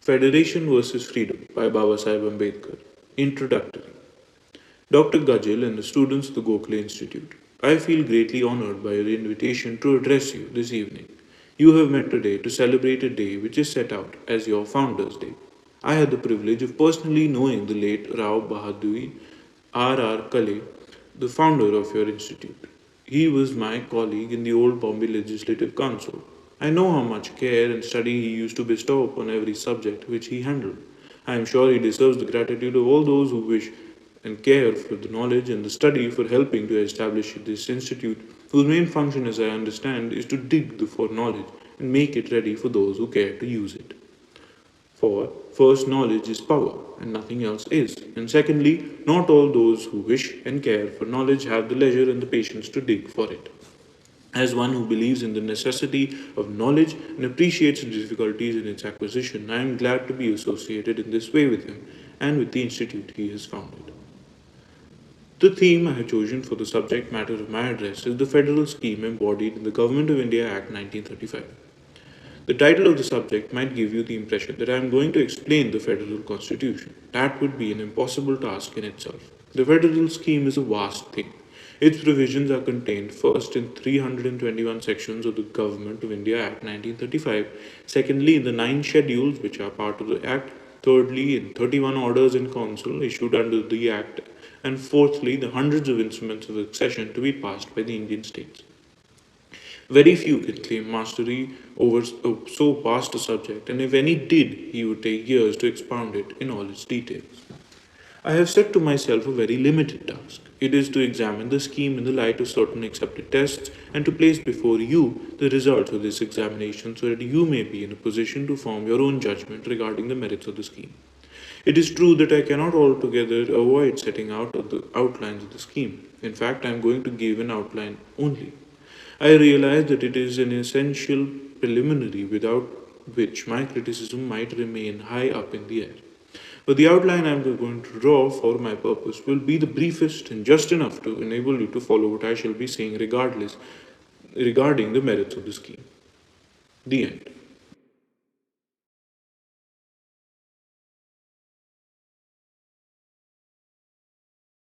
Federation versus Freedom by Babasaheb Ambedkar. Introductory. Dr. Gajil and the students of the Gokhale Institute, I feel greatly honored by your invitation to address you this evening. You have met today to celebrate a day which is set out as your Founders' Day. I had the privilege of personally knowing the late Rao Bahadur R.R. Kale, the founder of your institute. He was my colleague in the old Bombay Legislative Council. I know how much care and study he used to bestow upon every subject which he handled. I am sure he deserves the gratitude of all those who wish and care for the knowledge and the study for helping to establish this institute, whose main function, as I understand, is to dig for knowledge and make it ready for those who care to use it. For first, knowledge is power, and nothing else is. And secondly, not all those who wish and care for knowledge have the leisure and the patience to dig for it. As one who believes in the necessity of knowledge and appreciates the difficulties in its acquisition, I am glad to be associated in this way with him and with the institute he has founded. The theme I have chosen for the subject matter of my address is the federal scheme embodied in the Government of India Act 1935. The title of the subject might give you the impression that I am going to explain the federal constitution. That would be an impossible task in itself. The federal scheme is a vast thing. Its provisions are contained first in 321 sections of the Government of India Act 1935, secondly in the 9 schedules which are part of the Act, thirdly in 31 orders in council issued under the Act, and fourthly the hundreds of instruments of accession to be passed by the Indian states. Very few can claim mastery over so vast a subject, and if any did, he would take years to expound it in all its details. I have set to myself a very limited task. It is to examine the scheme in the light of certain accepted tests and to place before you the results of this examination so that you may be in a position to form your own judgment regarding the merits of the scheme. It is true that I cannot altogether avoid setting out the outlines of the scheme. In fact, I am going to give an outline only. I realize that it is an essential preliminary without which my criticism might remain high up in the air. But the outline I am going to draw for my purpose will be the briefest and just enough to enable you to follow what I shall be saying regarding the merits of the scheme. The end.